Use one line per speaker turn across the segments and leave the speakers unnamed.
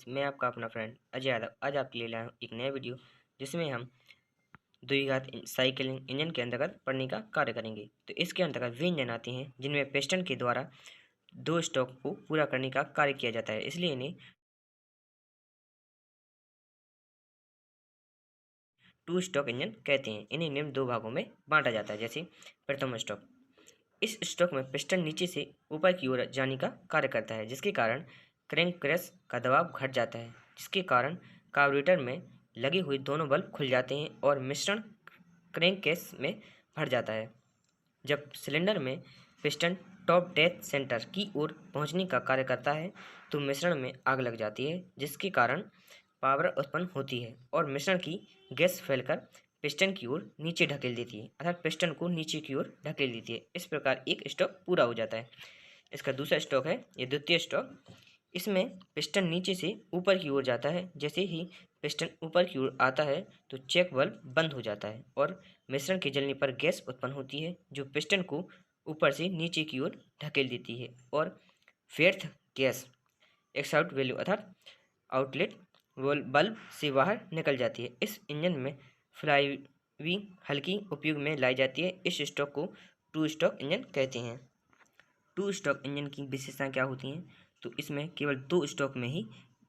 मैं आपका अपना फ्रेंड अजय यादव आज आपके लिए लाया हूँ एक नया वीडियो जिसमें हम द्विघात साइकिलिंग इंजन के अंतर्गत पढ़ने का कार्य करेंगे। तो इसके अंतर्गत वे इंजन आते हैं जिनमें पिस्टन के द्वारा दो स्ट्रोक को पूरा करने का कार्य किया जाता है, इसलिए इन्हें टू स्ट्रोक इंजन कहते हैं। इन्हें निम्न दो भागों में बांटा जाता है। जैसे प्रथम स्ट्रोक, इस स्ट्रोक में पिस्टन नीचे से ऊपर की ओर जाने का कार्य करता है, जिसके कारण क्रैंक प्रेस का दबाव घट जाता है, जिसके कारण कार्बोरेटर में लगे हुए दोनों बल्ब खुल जाते हैं और मिश्रण क्रैंक केस में भर जाता है। जब सिलेंडर में पिस्टन टॉप डेथ सेंटर की ओर पहुंचने का कार्य करता है तो मिश्रण में आग लग जाती है, जिसके कारण पावर उत्पन्न होती है और मिश्रण की गैस फैलकर पिस्टन की ओर नीचे ढकेल देती है, अर्थात पिस्टन को नीचे की ओर ढकेल देती है। इस प्रकार एक स्ट्रोक पूरा हो जाता है। इसका दूसरा स्ट्रोक है ये द्वितीय स्ट्रोक। इसमें पिस्टन नीचे से ऊपर की ओर जाता है। जैसे ही पिस्टन ऊपर की ओर आता है तो चेक वाल्व बंद हो जाता है और मिश्रण के जलने पर गैस उत्पन्न होती है, जो पिस्टन को ऊपर से नीचे की ओर ढकेल देती है और व्यर्थ गैस एक्सआउट वैल्यू अर्थात आउटलेट बल्ब से बाहर निकल जाती है। इस इंजन में फ्लाईवी हल्की उपयोग में लाई जाती है। इस स्ट्रोक को टू स्ट्रोक इंजन कहते हैं। टू स्ट्रोक इंजन की विशेषताएं क्या होती हैं? तो इसमें केवल दो स्ट्रोक में ही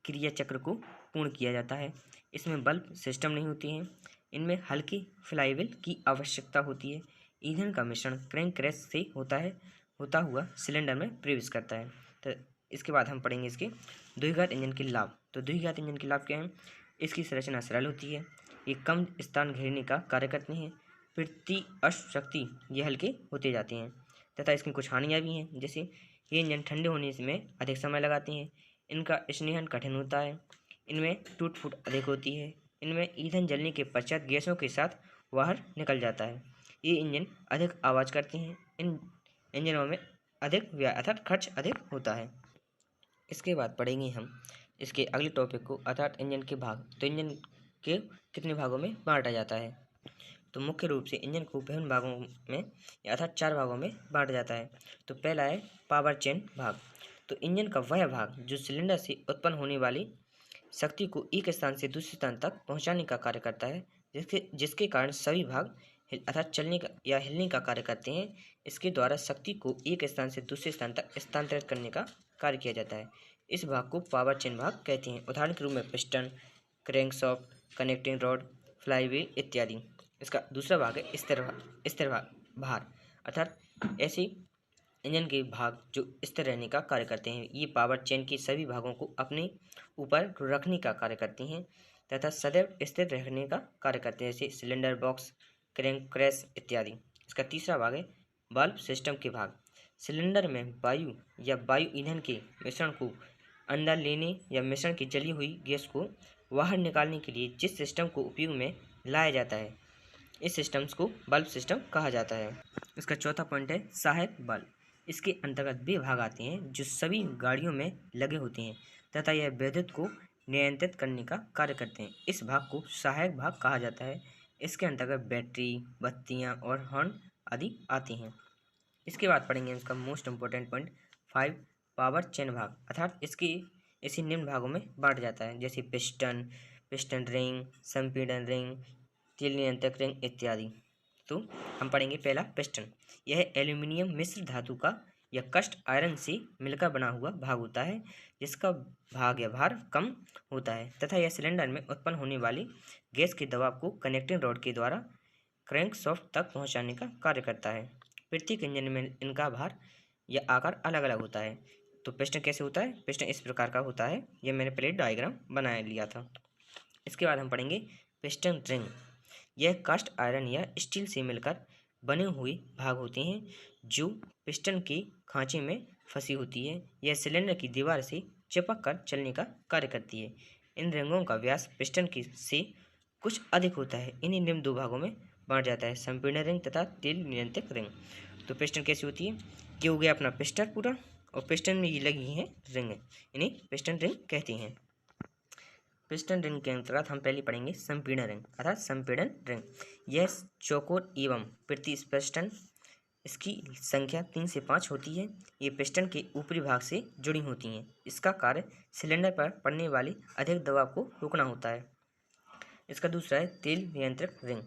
क्रिया चक्र को पूर्ण किया जाता है। इसमें बल्ब सिस्टम नहीं होती हैं। इनमें हल्की फ्लाईव्हील की आवश्यकता होती है। ईंधन का मिश्रण क्रैंक रेस से होता हुआ सिलेंडर में प्रवेश करता है। तो इसके बाद हम पढ़ेंगे इसके द्विघात इंजन के लाभ। तो द्विघात इंजन के लाभ क्या हैं? इसकी संरचना सरल होती है, ये कम स्थान घेरने का कार्य करते हैं, प्रति अश्व शक्ति ये हल्के होते जाते हैं। तथा इसकी कुछ हानियाँ भी हैं, जैसे ये इंजन ठंडे होने में अधिक समय लगाते हैं, इनका स्नेहन कठिन होता है, इनमें टूट फूट अधिक होती है, इनमें ईंधन जलने के पश्चात गैसों के साथ बाहर निकल जाता है, ये इंजन अधिक आवाज़ करते हैं, इन इंजनों में अधिक व्यय अर्थात खर्च अधिक होता है। इसके बाद पढ़ेंगे हम इसके अगले टॉपिक को अर्थात इंजन के भाग। तो इंजन के कितने भागों में बांटा जाता है? तो मुख्य रूप से इंजन को विभिन्न भागों में अर्थात चार भागों में बांटा जाता है। तो पहला है पावर चेन भाग। तो इंजन का वह भाग जो सिलेंडर से उत्पन्न होने वाली शक्ति को एक स्थान से दूसरे स्थान तक पहुंचाने का कार्य करता है, जिसके कारण सभी भाग अर्थात चलने का या हिलने का कार्य करते हैं। इसके द्वारा शक्ति को एक स्थान से दूसरे स्थान तक स्थानांतरित करने का कार्य किया जाता है। इस भाग को पावर चेन भाग कहते हैं। उदाहरण के रूप में piston, crankshaft, connecting rod, flywheel इत्यादि। इसका दूसरा भाग है स्थिर भार अर्थात ऐसे इंजन के भाग जो स्थिर रहने का कार्य करते हैं। ये पावर चेन के सभी भागों को अपने ऊपर रखने का कार्य करती हैं तथा सदैव स्थिर रहने का कार्य करते हैं, जैसे सिलेंडर बॉक्स, क्रैंक क्रेस इत्यादि। इसका तीसरा भाग है बल्ब सिस्टम के भाग। सिलेंडर में वायु या वायु ईंधन के मिश्रण को अंदर लेने या मिश्रण की जली हुई गैस को बाहर निकालने के लिए जिस सिस्टम को उपयोग में लाया जाता है, इस सिस्टम्स को बल्ब सिस्टम कहा जाता है। इसका चौथा पॉइंट है सहायक बल्ब। इसके अंतर्गत वे भाग आते हैं जो सभी गाड़ियों में लगे होते हैं तथा यह विद्युत को नियंत्रित करने का कार्य करते हैं। इस भाग को सहायक भाग कहा जाता है। इसके अंतर्गत बैटरी, बत्तियां और हॉर्न आदि आती हैं। इसके बाद पढ़ेंगे इसका most important point 5 power chain भाग अर्थात इसी निम्न भागों में बांट जाता है, जैसे पिस्टन, पिस्टन रिंग, संपीड़न रिंग, तेल नियंत्रक रिंग इत्यादि। तो हम पढ़ेंगे पहला पिस्टन। यह एल्यूमिनियम मिश्र धातु का या कस्ट आयरन से मिलकर बना हुआ भाग होता है, जिसका भाग या भार कम होता है तथा यह सिलेंडर में उत्पन्न होने वाली गैस के दबाव को कनेक्टिंग रॉड के द्वारा क्रैंकशाफ्ट तक पहुंचाने का कार्य करता है। प्रत्येक इंजन में इनका भार या आकार अलग अलग होता है। तो पिस्टन कैसे होता है? पिस्टन इस प्रकार का होता है, यह मैंने पहले डायग्राम बना लिया था। इसके बाद हम पढ़ेंगे पिस्टन रिंग। यह कास्ट आयरन या स्टील से मिलकर बने हुए भाग होते हैं जो पिस्टन के खांचे में फंसी होती है। यह सिलेंडर की दीवार से चिपक कर चलने का कार्य करती है। इन रिंगों का व्यास पिस्टन की से कुछ अधिक होता है। इन्हें निम्न दो भागों में बांट जाता है, संपीड़न रिंग तथा तेल नियंत्रक रिंग। तो पिस्टन कैसी होती है? ये हो गया अपना पिस्टन पूरा, और पिस्टन में ये लगी हैं रिंग, इन्हें पिस्टन रिंग कहते हैं। पिस्टन रिंग के अंतर्गत हम पहले पढ़ेंगे संपीड़न रिंग अर्थात संपीड़न रिंग। यह चौकोर एवं प्रतिस्पष्टन इसकी संख्या 3 से 5 होती है। ये पिस्टन के ऊपरी भाग से जुड़ी होती हैं। इसका कार्य सिलेंडर पर पड़ने वाली अधिक दबाव को रोकना होता है। इसका दूसरा है तेल नियंत्रक रिंग।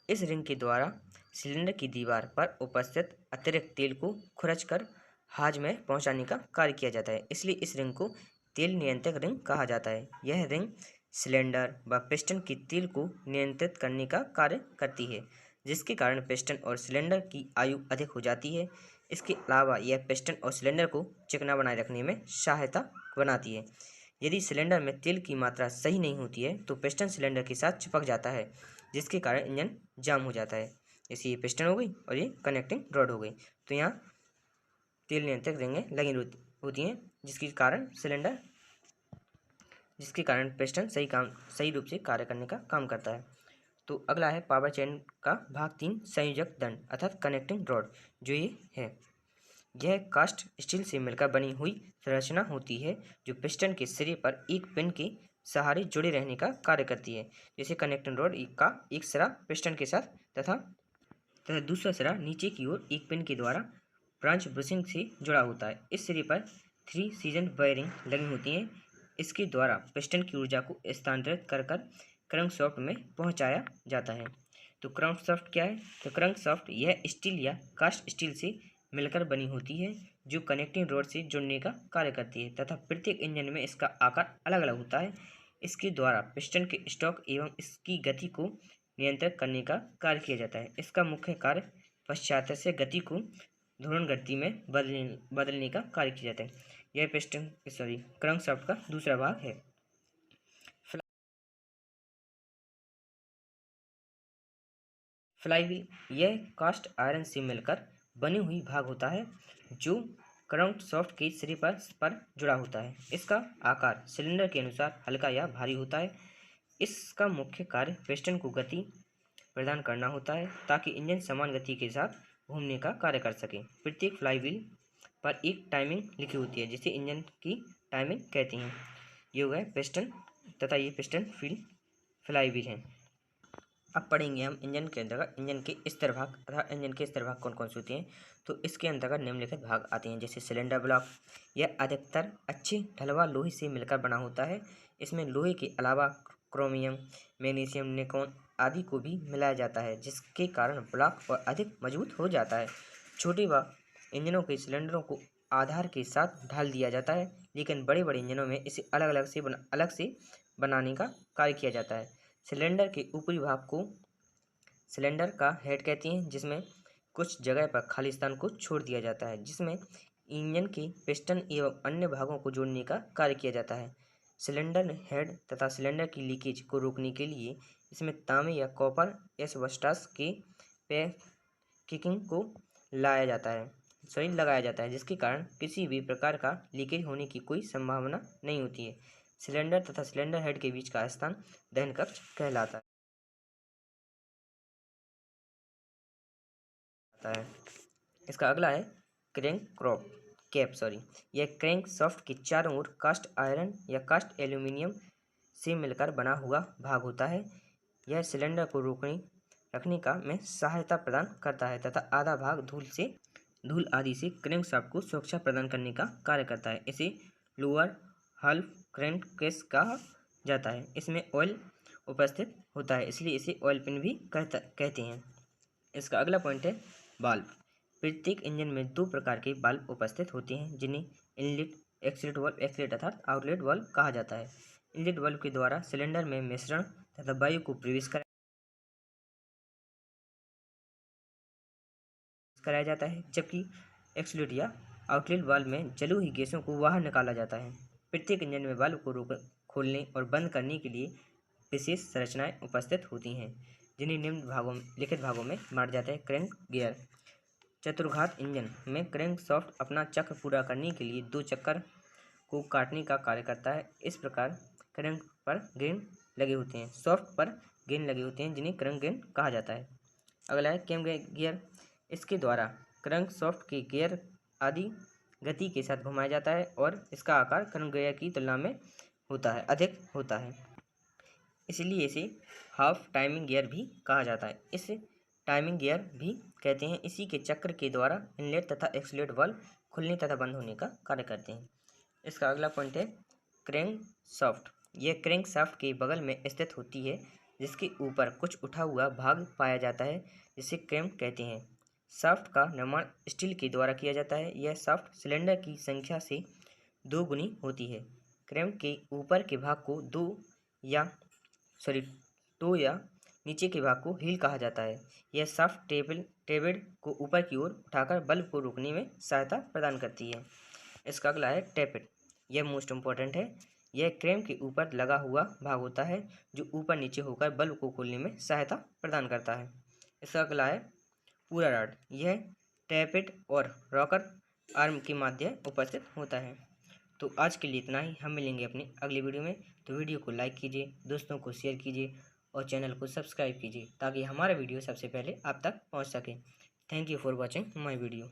इस रिंग के द्वारा सिलेंडर की दीवार पर उपस्थित अतिरिक्त तेल को खुरचकर हाज में पहुंचाने का कार्य किया जाता है, इसलिए इस रिंग को तेल नियंत्रक रिंग कहा जाता है। यह रिंग सिलेंडर व पिस्टन की तेल को नियंत्रित करने का कार्य करती है, जिसके कारण पिस्टन और सिलेंडर की आयु अधिक हो जाती है। इसके अलावा यह पिस्टन और सिलेंडर को चिकना बनाए रखने में सहायता बनाती है। यदि सिलेंडर में तेल की मात्रा सही नहीं होती है तो पिस्टन सिलेंडर के साथ चिपक जाता है, जिसके कारण इंजन जाम हो जाता है। जैसे ये पिस्टन हो गई और ये कनेक्टिंग रॉड हो गई, तो यहाँ तेल नियंत्रक रिंगें लगी होती हैं, जिसके कारण पिस्टन सही रूप से कार्य करने का काम करता है। तो अगला है पावर चेन का भाग 3, संयोजक दंड अर्थात कनेक्टिंग रॉड। जो ये है, यह कास्ट स्टील से मिलकर बनी हुई संरचना होती है जो पिस्टन के सिरे पर एक पिन के सहारे जुड़े रहने का कार्य करती है। जैसे कनेक्टिंग रॉड का एक सिरा पिस्टन के साथ तथा दूसरा सिरा नीचे की ओर एक पिन के द्वारा ब्रांच ब्रशिंग से जुड़ा होता है। इस सिरे पर 3 सीजन बेयरिंग लगी होती हैं। इसके द्वारा पिस्टन की ऊर्जा को स्थानांतरित कर क्रैंकशाफ्ट में पहुंचाया जाता है। तो क्रैंकशाफ्ट क्या है? तो क्रैंकशाफ्ट यह स्टील या कास्ट स्टील से मिलकर बनी होती है जो कनेक्टिंग रॉड से जुड़ने का कार्य करती है तथा प्रत्येक इंजन में इसका आकार अलग अलग होता है। इसके द्वारा पिस्टन के स्ट्रोक एवं इसकी गति को नियंत्रित करने का कार्य किया जाता है। इसका मुख्य कार्य पश्चात से गति को घूर्णन गति में बदलने का कार्य किया जाता है। यह क्रैंकशाफ्ट का दूसरा भाग है। फ्लाईव्हील यह कास्ट आयरन से मिलकर बनी हुई भाग होता है जो क्रैंकशाफ्ट के सिरे पर जुड़ा होता है। इसका आकार सिलेंडर के अनुसार हल्का या भारी होता है। इसका मुख्य कार्य पिस्टन को गति प्रदान करना होता है ताकि इंजन समान गति के साथ घूमने का कार्य कर सके। प्रत्येक फ्लाईव्हील पर एक टाइमिंग लिखी होती है जिसे इंजन की टाइमिंग कहते हैं। ये हो गए पिस्टन तथा ये पिस्टन फ्लाईव्हील हैं। अब पढ़ेंगे हम इंजन के अंतर्गत इंजन के स्तर भाग तथा इंजन के स्तर भाग कौन कौन से होते हैं। तो इसके अंतर्गत निम्नलिखित भाग आते हैं, जैसे सिलेंडर ब्लॉक। यह अधिकतर अच्छे ढलवा लोहे से मिलकर बना होता है। इसमें लोहे के अलावा क्रोमियम, मैग्नीशियम, निकॉन आदि को भी मिलाया जाता है, जिसके कारण ब्लॉक और अधिक मजबूत हो जाता है। छोटे व इंजनों के सिलेंडरों को आधार के साथ ढाल दिया जाता है, लेकिन बड़े बड़े इंजनों में इसे अलग से बनाने का कार्य किया जाता है। सिलेंडर के ऊपरी भाग को सिलेंडर का हेड कहते हैं, जिसमें कुछ जगह पर खाली स्थान को छोड़ दिया जाता है, जिसमें इंजन के पिस्टन एवं अन्य भागों को जोड़ने का कार्य किया जाता है। सिलेंडर हेड तथा सिलेंडर की लीकेज को रोकने के लिए इसमें तांबे या कॉपर एस्बेस्टॉस के पैकिंग को लगाया जाता है, जिसके कारण किसी भी प्रकार का लीकेज होने की कोई संभावना नहीं होती है। सिलेंडर तथा सिलेंडर हेड के बीच का स्थान दहन कक्ष कहलाता है। इसका अगला है यह क्रैंक शाफ्ट के चारों ओर कास्ट आयरन या कास्ट एल्यूमिनियम से मिलकर बना हुआ भाग होता है। यह सिलेंडर को रखने का में सहायता प्रदान करता है तथा आधा भाग धूल आदि से क्रैंक शाफ्ट को सुरक्षा प्रदान करने का कार्य करता है। इसे लोअर हाल्फ क्रैंक केस कहा जाता है। इसमें ऑयल उपस्थित होता है, इसलिए इसे ऑयल पिन भी कहते हैं। इसका अगला पॉइंट है वाल्व। प्रत्येक इंजन में 2 प्रकार के वाल्व उपस्थित होते हैं, जिन्हें इनलेट एक्सलेट अर्थात आउटलेट वाल्व कहा जाता है। इनलेट वाल्व के द्वारा सिलेंडर में मिश्रण तथा वायु को प्रवेश कराया जाता है, जबकि एक्सलेट या आउटलेट वाल्व में जली हुई गैसों को बाहर निकाला जाता है। प्रत्येक इंजन में वाल्व को खोलने और बंद करने के लिए विशेष संरचनाएं उपस्थित होती हैं, जिन्हें लिखित भागों में बांटा जाता है। Crank gear. चतुर्घात इंजन में क्रैंक शाफ्ट अपना चक्र पूरा करने के लिए 2 चक्कर को काटने का कार्य करता है। इस प्रकार क्रैंक पर ग्रेन लगे होते हैं, शाफ्ट पर ग्रेन लगे होते हैं, जिन्हें क्रैंक ग्रेन कहा जाता है। अगला है कैम गियर। इसके द्वारा क्रैंक शाफ्ट के गियर आदि गति के साथ घुमाया जाता है और इसका आकार क्रैंक गियर की तुलना में अधिक होता है, इसलिए इसे हाफ टाइमिंग गियर भी कहा जाता है। इस टाइमिंग गियर भी कहते हैं। इसी के चक्र के द्वारा इनलेट तथा एक्सलेट वाल्व खुलने तथा बंद होने का कार्य करते हैं। इसका अगला पॉइंट है क्रैंक शाफ्ट। यह क्रैंक शाफ्ट के बगल में स्थित होती है, जिसके ऊपर कुछ उठा हुआ भाग पाया जाता है, जिसे क्रैंक कहते हैं। शाफ्ट का निर्माण स्टील के द्वारा किया जाता है। यह शाफ्ट सिलेंडर की संख्या से 2 गुनी होती है। क्रैंक के ऊपर के भाग को टो या नीचे के भाग को हील कहा जाता है। यह शाफ्ट टेबल को ऊपर की ओर उठाकर बल्ब को रोकने में सहायता प्रदान करती है। इसका अगला है टैपेट। यह मोस्ट इम्पोर्टेंट है। यह क्रैंक के ऊपर लगा हुआ भाग होता है, जो ऊपर नीचे होकर बल्ब को खोलने में सहायता प्रदान करता है। इसका अगला है पूरा रॉड। यह टैपेट और रॉकर आर्म के माध्यम उपस्थित होता है। तो आज के लिए इतना ही। हम मिलेंगे अपनी अगली वीडियो में। तो वीडियो को लाइक कीजिए, दोस्तों को शेयर कीजिए और चैनल को सब्सक्राइब कीजिए, ताकि हमारा वीडियो सबसे पहले आप तक पहुंच सके। Thank you for watching my video.